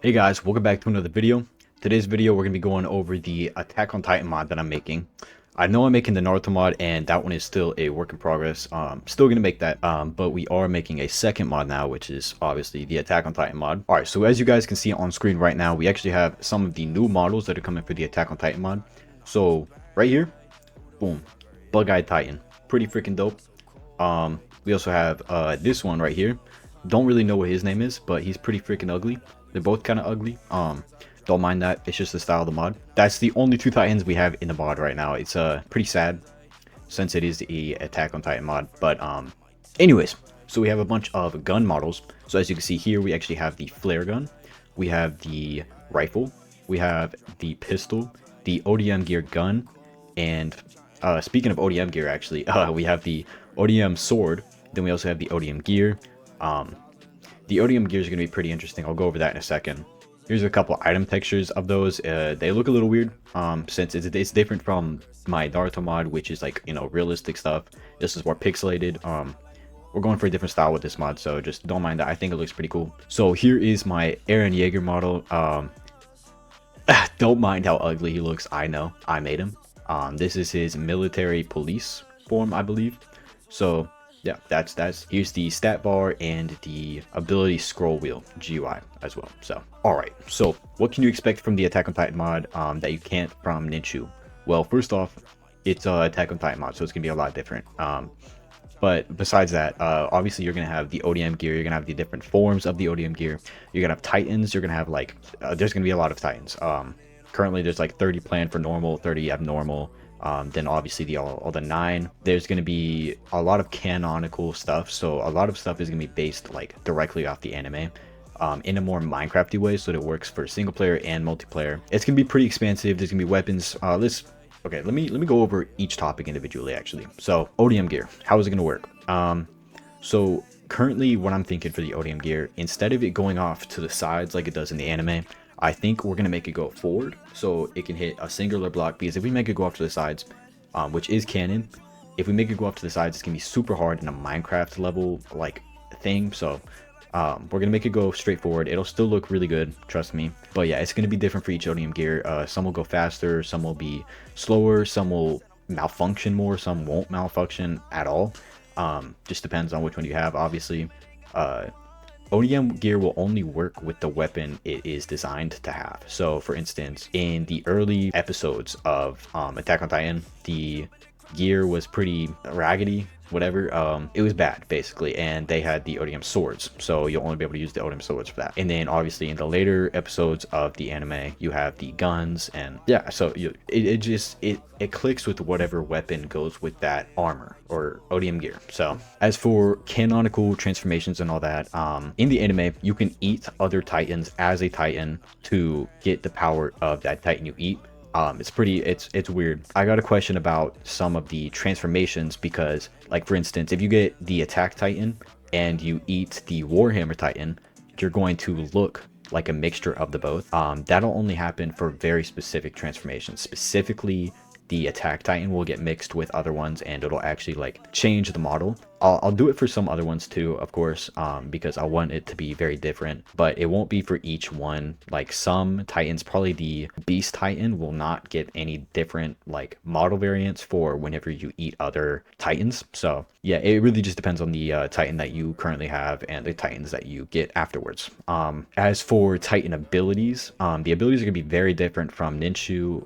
Hey guys, welcome back to another video. Today's video we're going to be going over the Attack on Titan mod that I'm making. I know I'm making the Naruto mod and that one is still a work in progress. Still going to make that, but we are making a second mod now, which is obviously the Attack on Titan mod. Alright, so as you guys can see on screen right now, we actually have some of the new models that are coming for the Attack on Titan mod. So right here, boom, Bug-Eyed Titan. Pretty freaking dope. We also have this one right here. Don't really know what his name is, but he's pretty freaking ugly. They're both kind of ugly. Don't mind that. It's just the style of the mod. That's the only two Titans we have in the mod right now. It's pretty sad since it is the Attack on Titan mod. But anyways, so we have a bunch of gun models. So as you can see here, we actually have the flare gun, we have the rifle, we have the pistol, the ODM gear gun, and speaking of ODM gear, actually, we have the ODM sword. Then we also have the ODM gear. The ODM gears are going to be pretty interesting. I'll go over that in a second. Here's a couple item textures of those. They look a little weird since it's different from my Naruto mod, which is like, you know, realistic stuff. This is more pixelated. We're going for a different style with this mod, so just don't mind that. I think it looks pretty cool. So here is my Yeager model. Don't mind how ugly he looks. I know, I made him. This is his military police form, I believe. So yeah, that's here's the stat bar and the ability scroll wheel GUI as well. So all right, so what can you expect from the Attack on Titan mod that you can't from Ninshu? Well, first off, it's Attack on Titan mod, so it's gonna be a lot different. But besides that, obviously you're gonna have the ODM gear, you're gonna have the different forms of the ODM gear, you're gonna have Titans, you're gonna have like there's gonna be a lot of Titans. Currently there's like 30 planned for normal, 30 abnormal. Then obviously all the 9. There's going to be a lot of canonical stuff, so a lot of stuff is going to be based like directly off the anime in a more Minecrafty way, so that it works for single player and multiplayer. It's going to be pretty expansive. There's going to be weapons. Let me go over each topic individually actually. So ODM gear, how is it going to work? So currently what I'm thinking for the ODM gear, instead of it going off to the sides like it does in the anime, I think we're going to make it go forward so it can hit a singular block, because if we make it go off to the sides, which is canon, if we make it go off to the sides, it's going to be super hard in a Minecraft level like thing. So we're going to make it go straight forward. It'll still look really good, trust me. But yeah, it's going to be different for each ODM gear. Some will go faster, some will be slower, some will malfunction more, some won't malfunction at all. Just depends on which one you have, obviously. ODM gear will only work with the weapon it is designed to have. So for instance, in the early episodes of Attack on Titan, the gear was pretty raggedy, whatever. It was bad basically, and they had the ODM swords, so you'll only be able to use the ODM swords for that. And then obviously in the later episodes of the anime, you have the guns, and yeah, so it clicks with whatever weapon goes with that armor or ODM gear. So as for canonical transformations and all that, in the anime you can eat other titans as a titan to get the power of that titan you eat. It's weird. I got a question about some of the transformations, because like for instance, if you get the attack titan and you eat the warhammer titan, you're going to look like a mixture of the both. That'll only happen for very specific transformations. Specifically, the attack titan will get mixed with other ones and it'll actually like change the model. I'll do it for some other ones too, of course, because I want it to be very different, but it won't be for each one. Like some titans, probably the beast titan will not get any different like model variants for whenever you eat other titans. So yeah, it really just depends on the titan that you currently have and the titans that you get afterwards. As for titan abilities, the abilities are gonna be very different from Ninshu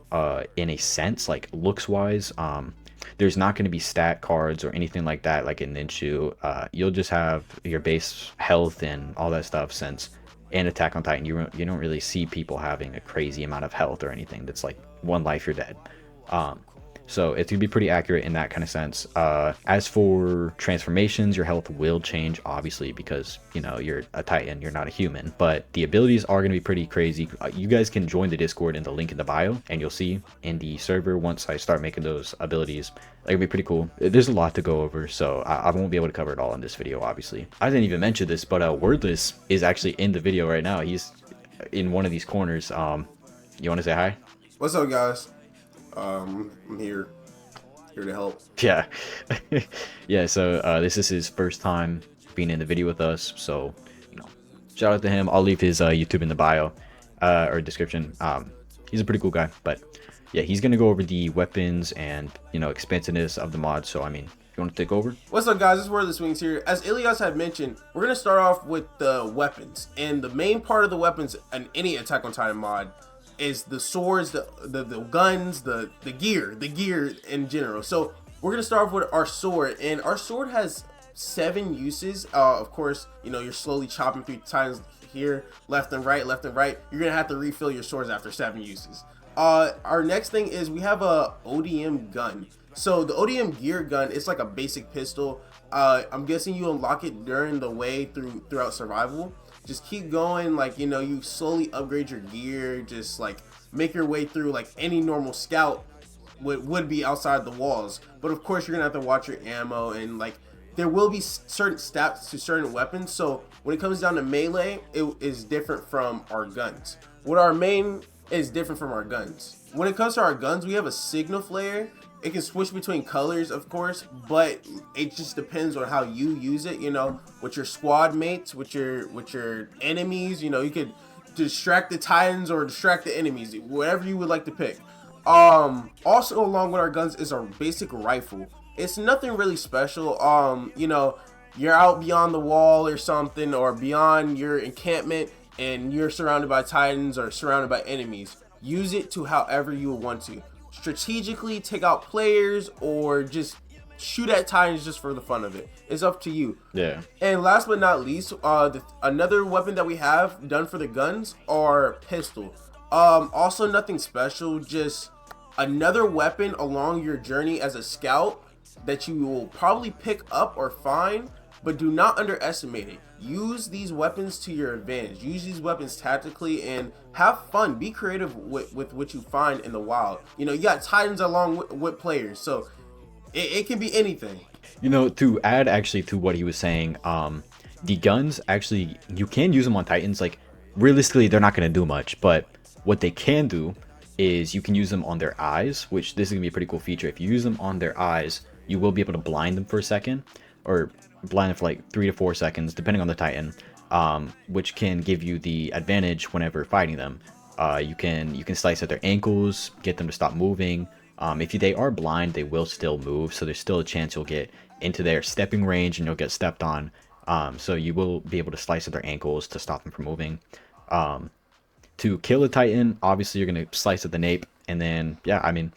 in a sense, like looks wise. There's not going to be stat cards or anything like that like in Ninshu. You'll just have your base health and all that stuff, since in Attack on Titan you don't really see people having a crazy amount of health or anything. That's like one life you're dead. So it's gonna be pretty accurate in that kind of sense. As for transformations, your health will change, obviously, because you know you're a titan, you're not a human. But the abilities are gonna be pretty crazy. You guys can join the Discord in the link in the bio, and you'll see in the server once I start making those abilities. They're gonna be pretty cool. There's a lot to go over, so I won't be able to cover it all in this video, obviously. I didn't even mention this, but Wordless is actually in the video right now. He's in one of these corners. You want to say hi? What's up, guys? I'm here to help. Yeah. Yeah, so this is his first time being in the video with us, so you know, shout out to him. I'll leave his YouTube in the bio or description. He's a pretty cool guy, but yeah, he's gonna go over the weapons and expansiveness of the mod. So I mean, you want to take over? What's up, guys? It's Wordless Wings here. As Ilias had mentioned, we're gonna start off with the weapons, and the main part of the weapons in any Attack on Titan mod is the swords, the guns, the gear in general. So we're gonna start off with our sword, and our sword has 7 uses. Of course, you're slowly chopping through Titans here, left and right. You're gonna have to refill your swords after 7 uses. Our next thing is we have a ODM gun. So the ODM gear gun, it's like a basic pistol. I'm guessing you unlock it during the way throughout survival. Just keep going, like you slowly upgrade your gear, just like make your way through like any normal scout would be outside the walls. But of course you're gonna have to watch your ammo, and like there will be certain stats to certain weapons. So when it comes down to melee, it is different from our guns. What our main is different from our guns. When it comes to our guns, we have a signal flare. It can switch between colors, of course, but it just depends on how you use it, with your squad mates, with your enemies. You could distract the Titans or distract the enemies, whatever you would like to pick. Also along with our guns is our basic rifle. It's nothing really special. You're out beyond the wall or something, or beyond your encampment, and you're surrounded by Titans or surrounded by enemies. Use it to however you want to. Strategically take out players, or just shoot at Titans just for the fun of it. It's up to you. Yeah. And last but not least, another weapon that we have done for the guns are pistol. Also nothing special, just another weapon along your journey as a scout that you will probably pick up or find, but do not underestimate it. Use these weapons to your advantage. Use these weapons tactically and have fun. Be creative with what you find in the wild. You got Titans along with players, so it can be anything. To add actually to what he was saying, the guns actually, you can use them on Titans. Like realistically, they're not going to do much, but what they can do is you can use them on their eyes, which this is gonna be a pretty cool feature. If you use them on their eyes, you will be able to blind them for a second, or blind them for like 3 to 4 seconds, depending on the Titan, which can give you the advantage whenever fighting them. You can slice at their ankles, get them to stop moving. If they are blind, they will still move, so there's still a chance you'll get into their stepping range and you'll get stepped on. So you will be able to slice at their ankles to stop them from moving. To kill a Titan, obviously you're gonna slice at the nape, and then yeah, I mean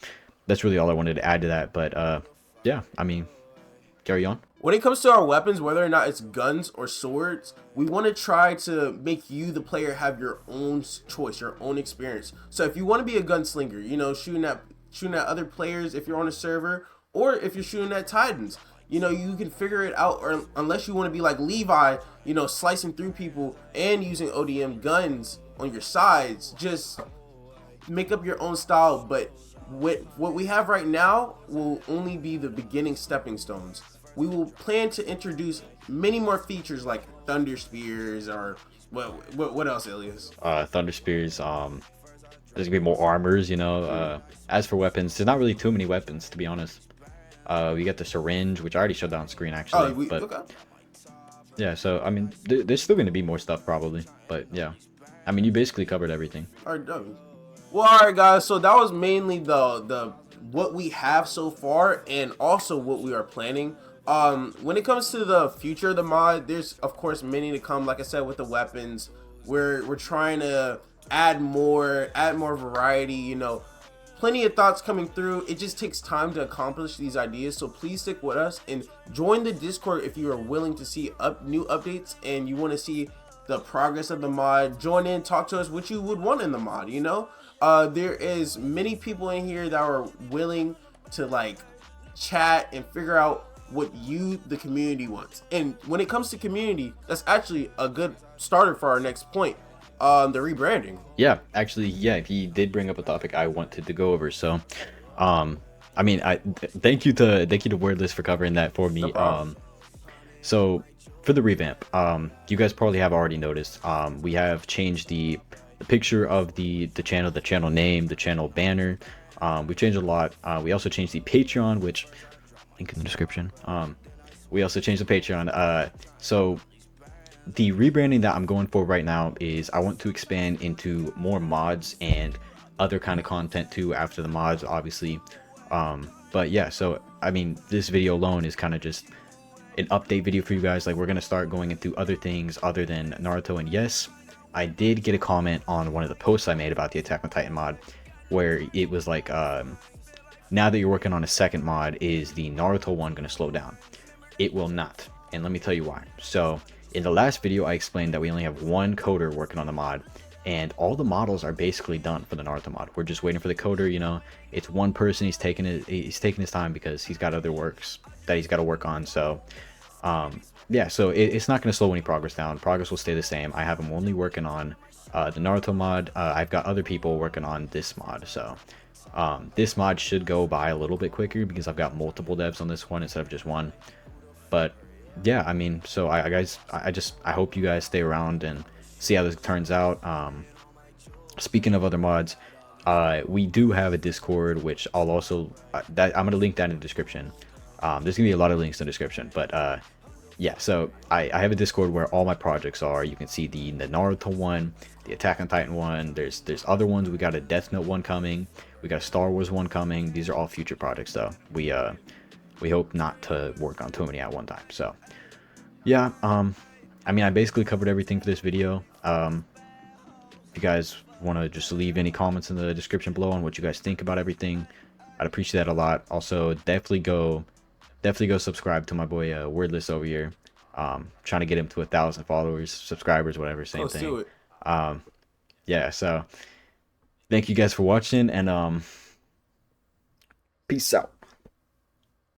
that's really all I wanted to add to that. But yeah, I mean, carry on. When it comes to our weapons, whether or not it's guns or swords, we want to try to make you, the player, have your own choice, your own experience. So if you want to be a gunslinger, shooting at other players if you're on a server, or if you're shooting at Titans, you can figure it out. Or unless you want to be like Levi, slicing through people and using ODM guns on your sides, just make up your own style. But what we have right now will only be the beginning stepping stones. We will plan to introduce many more features like thunder spears, or what else, Ilias? Thunder spears. There's gonna be more armors. As for weapons, there's not really too many weapons, to be honest. We got the syringe, which I already showed on screen actually. Okay. Yeah, so I mean, there's still gonna be more stuff probably, but yeah, I mean, you basically covered everything. All right, done. Well, all right, guys. So that was mainly the what we have so far, and also what we are planning. When it comes to the future of the mod, there's of course many to come. Like I said, with the weapons, we're trying to add more variety. Plenty of thoughts coming through. It just takes time to accomplish these ideas, so please stick with us and join the Discord if you are willing to see new updates and you want to see the progress of the mod. Join in, talk to us what you would want in the mod. There is many people in here that are willing to like chat and figure out what you, the community, wants. And when it comes to community, that's actually a good starter for our next point, the rebranding. Yeah, actually, yeah, he did bring up a topic I wanted to go over. So I mean, thank you to Wordless for covering that for me. No so for the revamp, you guys probably have already noticed, we have changed the picture of the channel name, the channel banner. We changed a lot. We also changed the Patreon, which link in the description. We also changed the Patreon. So the rebranding that I'm going for right now is I want to expand into more mods and other kind of content too after the mods, obviously. But yeah, so I mean, this video alone is kind of just an update video for you guys. Like, we're gonna start going into other things other than Naruto. And yes, I did get a comment on one of the posts I made about the Attack on Titan mod, where it was like, now that you're working on a second mod, is the Naruto one gonna slow down? It will not, and let me tell you why. So in the last video, I explained that we only have one coder working on the mod, and all the models are basically done for the Naruto mod. We're just waiting for the coder. You know, it's one person. He's taking his time because he's got other works that he's got to work on. So yeah, so it's not going to slow any progress down. Progress will stay the same. I have him only working on the Naruto mod. I've got other people working on this mod. So this mod should go by a little bit quicker because I've got multiple devs on this one instead of just one. But yeah, I mean, so I hope you guys stay around and see how this turns out. Speaking of other mods, we do have a Discord, which I'll also that I'm gonna link that in the description. There's gonna be a lot of links in the description, but yeah, so I have a Discord where all my projects are. You can see the Naruto one, the Attack on Titan one. There's other ones. We got a Death Note one coming. We got a Star Wars one coming. These are all future projects though. We hope not to work on too many at one time. So yeah, I mean, I basically covered everything for this video. If you guys want to just leave any comments in the description below on what you guys think about everything, I'd appreciate that a lot. Also, definitely go subscribe to my boy Wordless over here. Trying to get him to 1,000 followers, subscribers, whatever, same Let's do thing. it. Yeah, so thank you guys for watching, and peace out.